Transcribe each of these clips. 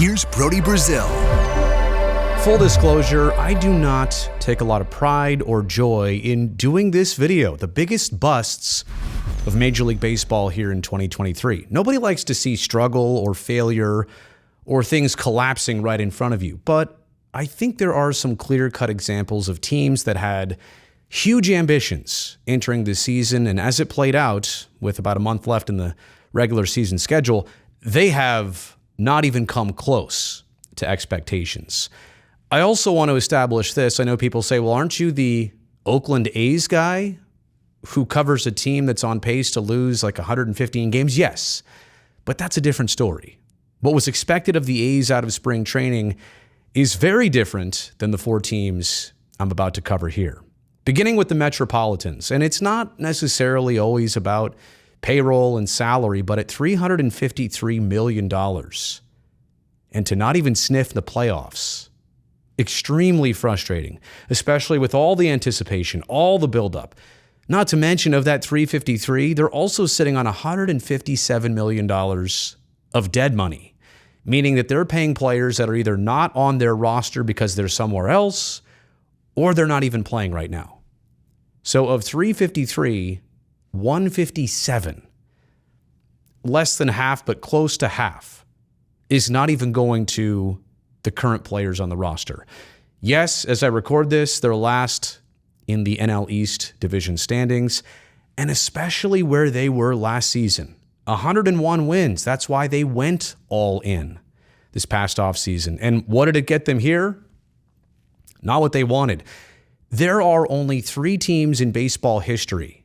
Here's Brody Brazil. Full disclosure, I do not take a lot of pride or joy in doing this video, the biggest busts of Major League Baseball here in 2023. Nobody likes to see struggle or failure or things collapsing right in front of you, but I think there are some clear-cut examples of teams that had huge ambitions entering this season, and as it played out, with about a month left in the regular season schedule, they have not even come close to expectations. I also want to establish this. I know people say, well, aren't you the Oakland A's guy who covers a team that's on pace to lose like 115 games? Yes, but that's a different story. What was expected of the A's out of spring training is very different than the four teams I'm about to cover here. Beginning with the Metropolitans, and it's not necessarily always about payroll and salary, but at $353 million, and to not even sniff the playoffs, extremely frustrating, especially with all the anticipation, all the buildup. Not to mention of that 353, they're also sitting on $157 million of dead money, meaning that they're paying players that are either not on their roster because they're somewhere else or they're not even playing right now. So of 353, 157, less than half, but close to half, is not even going to the current players on the roster. Yes, as I record this, they're last in the NL East division standings, and especially where they were last season. 101 wins. That's why they went all in this past offseason. And what did it get them here? Not what they wanted. There are only 3 teams in baseball history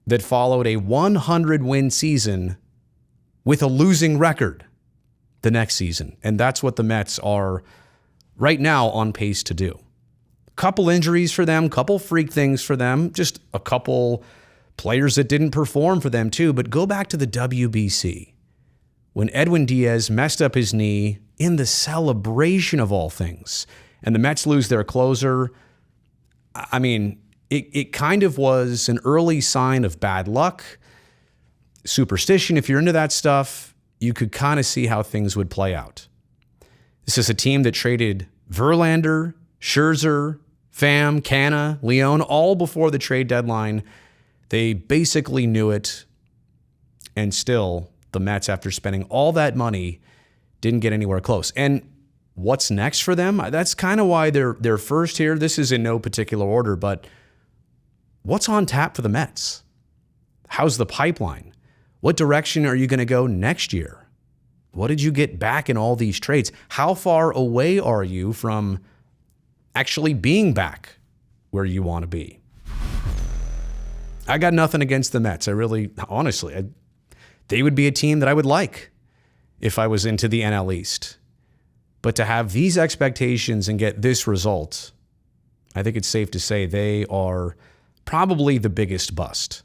that followed a 100-win season with a losing record the next season. And that's what the Mets are right now on pace to do. Couple injuries for them, couple freak things for them, just a couple players that didn't perform for them too. But go back to the WBC when Edwin Diaz messed up his knee in the celebration of all things, and the Mets lose their closer. I mean, it kind of was an early sign of bad luck, superstition. If you're into that stuff, you could kind of see how things would play out. This is a team that traded Verlander, Scherzer, Pham, Canha, Leone, all before the trade deadline. They basically knew it, and still, the Mets, after spending all that money, didn't get anywhere close. And what's next for them? That's kind of why they're first here. This is in no particular order, but what's on tap for the Mets? How's the pipeline? What direction are you going to go next year? What did you get back in all these trades? How far away are you from actually being back where you want to be? I got nothing against the Mets. I really, honestly, they would be a team that I would like if I was into the NL East. But to have these expectations and get this result, I think it's safe to say they are probably the biggest bust.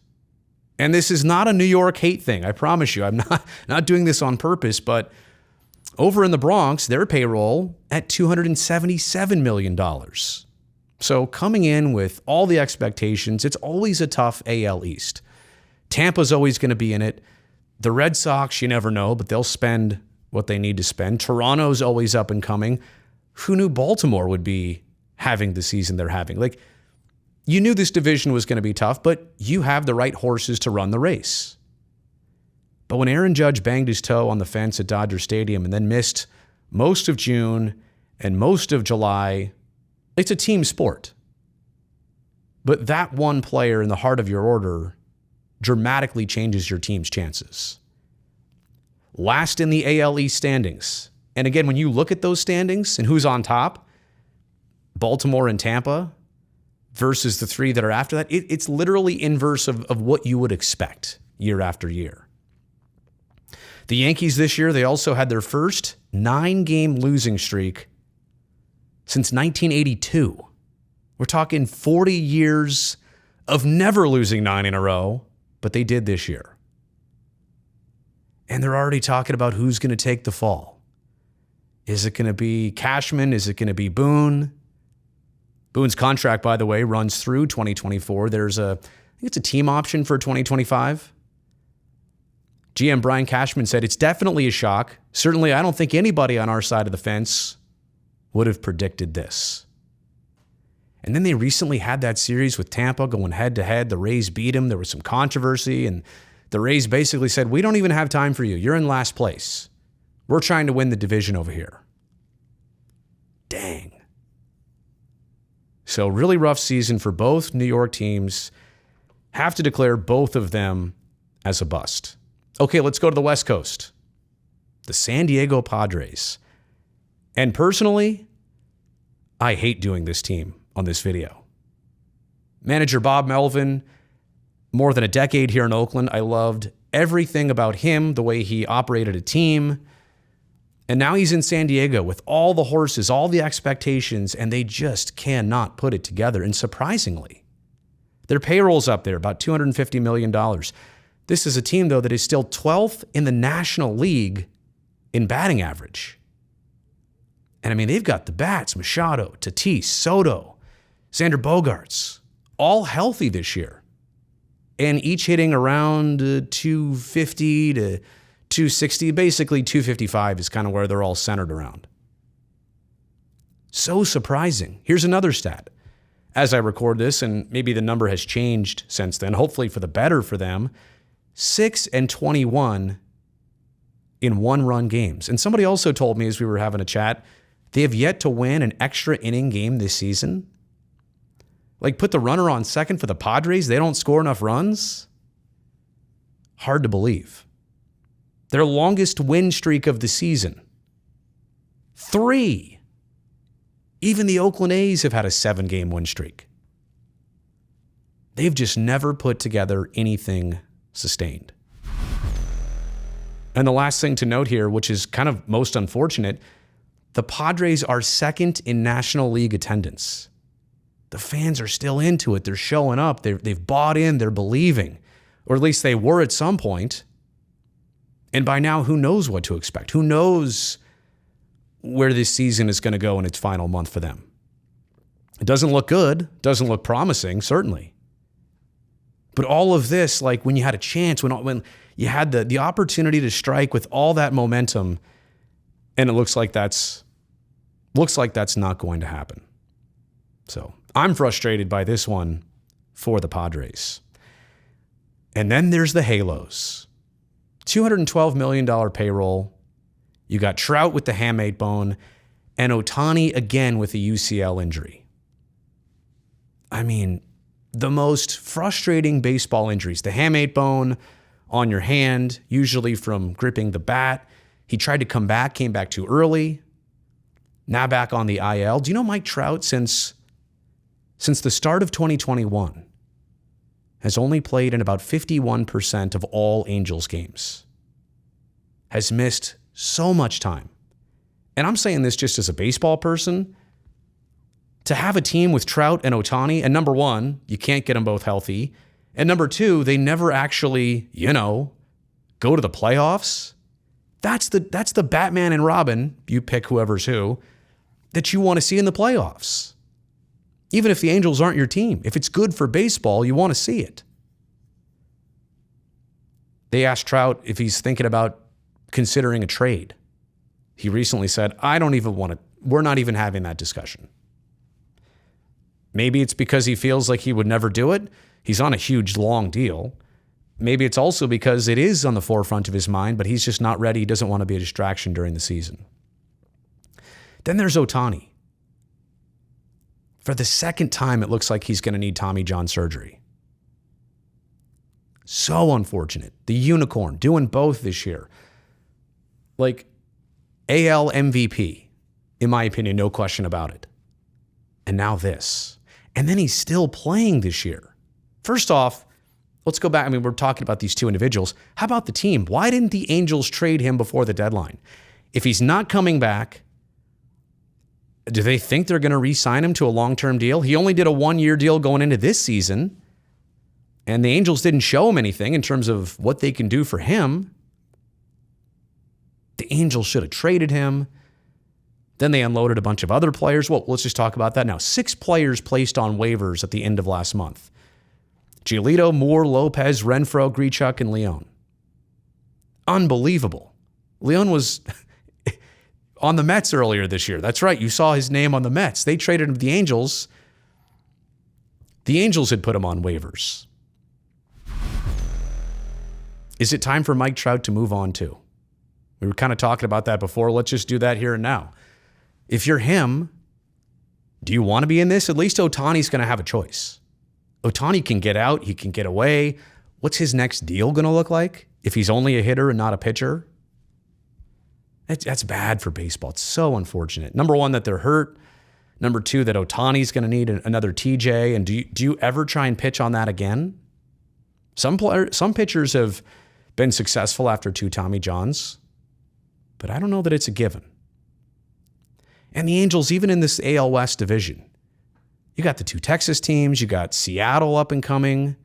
And this is not a New York hate thing. I promise you. I'm not doing this on purpose, but over in the Bronx, their payroll at $277 million. So coming in with all the expectations, it's always a tough AL East. Tampa's always going to be in it. The Red Sox, you never know, but they'll spend what they need to spend. Toronto's always up and coming. Who knew Baltimore would be having the season they're having? Like, you knew this division was going to be tough, but you have the right horses to run the race. But when Aaron Judge banged his toe on the fence at Dodger Stadium and then missed most of June and most of July, it's a team sport. But that one player in the heart of your order dramatically changes your team's chances. Last in the AL East standings. And again, when you look at those standings and who's on top, Baltimore and Tampa versus the 3 that are after that, it's literally inverse of what you would expect year after year. The Yankees this year, they also had their first 9-game losing streak since 1982. We're talking 40 years of never losing 9 in a row, but they did this year. And they're already talking about who's going to take the fall. Is it going to be Cashman? Is it going to be Boone? Boone's contract, by the way, runs through 2024. There's I think it's a team option for 2025. GM Brian Cashman said, "It's definitely a shock. Certainly, I don't think anybody on our side of the fence would have predicted this." And then they recently had that series with Tampa going head-to-head. The Rays beat them. There was some controversy, and the Rays basically said, "We don't even have time for you. You're in last place. We're trying to win the division over here." Dang. So really rough season for both New York teams. Have to declare both of them as a bust. Okay, let's go to the West Coast. The San Diego Padres. And personally, I hate doing this team on this video. Manager Bob Melvin, more than a decade here in Oakland. I loved everything about him, the way he operated a team. And now he's in San Diego with all the horses, all the expectations, and they just cannot put it together. And surprisingly, their payroll's up there, about $250 million. This is a team, though, that is still 12th in the National League in batting average. And I mean, they've got the bats, Machado, Tatis, Soto, Xander Bogaerts, all healthy this year. And each hitting around 250 to 260, basically 255 is kind of where they're all centered around. So surprising. Here's another stat. As I record this, and maybe the number has changed since then, hopefully for the better for them, 6-21 in one-run games. And somebody also told me as we were having a chat, they have yet to win an extra inning game this season. Like, put the runner on second for the Padres, they don't score enough runs? Hard to believe. Their longest win streak of the season, 3. Even the Oakland A's have had a 7-game win streak. They've just never put together anything sustained. And the last thing to note here, which is kind of most unfortunate, the Padres are second in National League attendance. The fans are still into it. They're showing up. They've bought in. They're believing. Or at least they were at some point. And by now, who knows what to expect? Who knows where this season is going to go in its final month for them? It doesn't look good. Doesn't look promising, certainly. But all of this, like when you had a chance, when you had the opportunity to strike with all that momentum, and it looks like that's not going to happen. So I'm frustrated by this one for the Padres. And then there's the Halos. $212 million payroll. You got Trout with the hamate bone and Ohtani again with a UCL injury. I mean, the most frustrating baseball injuries. The hamate bone on your hand, usually from gripping the bat. He tried to come back, came back too early. Now back on the IL. Do you know Mike Trout, since the start of 2021, has only played in about 51% of all Angels games? Has missed so much time. And I'm saying this just as a baseball person. To have a team with Trout and Ohtani, and number one, you can't get them both healthy. And number two, they never actually, go to the playoffs. That's the Batman and Robin, you pick whoever's who, that you want to see in the playoffs. Even if the Angels aren't your team. If it's good for baseball, you want to see it. They asked Trout if he's thinking about considering a trade. He recently said, we're not even having that discussion. Maybe it's because he feels like he would never do it. He's on a huge, long deal. Maybe it's also because it is on the forefront of his mind, but he's just not ready. He doesn't want to be a distraction during the season. Then there's Ohtani. For the second time, it looks like he's going to need Tommy John surgery. So unfortunate. The unicorn doing both this year. Like AL MVP, in my opinion, no question about it. And now this. And then he's still playing this year. First off, let's go back. I mean, we're talking about these two individuals. How about the team? Why didn't the Angels trade him before the deadline? If he's not coming back, do they think they're going to re-sign him to a long-term deal? He only did a 1-year deal going into this season, and the Angels didn't show him anything in terms of what they can do for him. The Angels should have traded him. Then they unloaded a bunch of other players. Well, let's just talk about that now. 6 players placed on waivers at the end of last month. Giolito, Moore, Lopez, Renfroe, Grichuk, and Leon. Unbelievable. Leon was on the Mets earlier this year. That's right. You saw his name on the Mets. They traded him to the Angels. The Angels had put him on waivers. Is it time for Mike Trout to move on too? We were kind of talking about that before. Let's just do that here and now. If you're him, do you want to be in this? At least Ohtani's going to have a choice. Ohtani can get out. He can get away. What's his next deal going to look like if he's only a hitter and not a pitcher? That's bad for baseball. It's so unfortunate. Number one, that they're hurt. Number two, that Ohtani's going to need another TJ. And do you ever try and pitch on that again? Some pitchers have been successful after 2 Tommy Johns, but I don't know that it's a given. And the Angels, even in this AL West division, you got the 2 Texas teams, you got Seattle up and coming.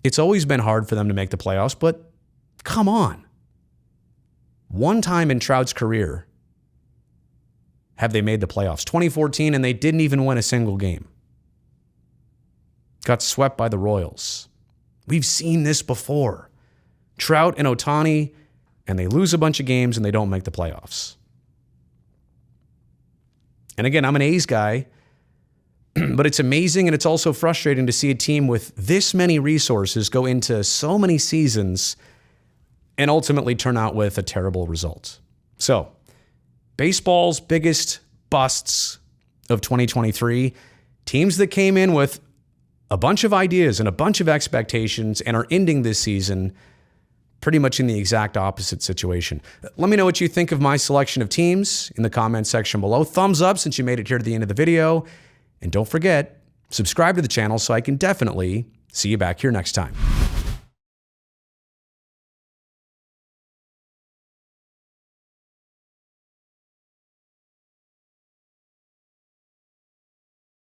It's always been hard for them to make the playoffs, but come on. One time in Trout's career have they made the playoffs. 2014, and they didn't even win a single game. Got swept by the Royals. We've seen this before. Trout and Ohtani, and they lose a bunch of games and they don't make the playoffs. And again, I'm an A's guy, but it's amazing and it's also frustrating to see a team with this many resources go into so many seasons and ultimately turn out with a terrible result. So, baseball's biggest busts of 2023, teams that came in with a bunch of ideas and a bunch of expectations and are ending this season pretty much in the exact opposite situation. Let me know what you think of my selection of teams in the comments section below. Thumbs up since you made it here to the end of the video. And don't forget, subscribe to the channel so I can definitely see you back here next time.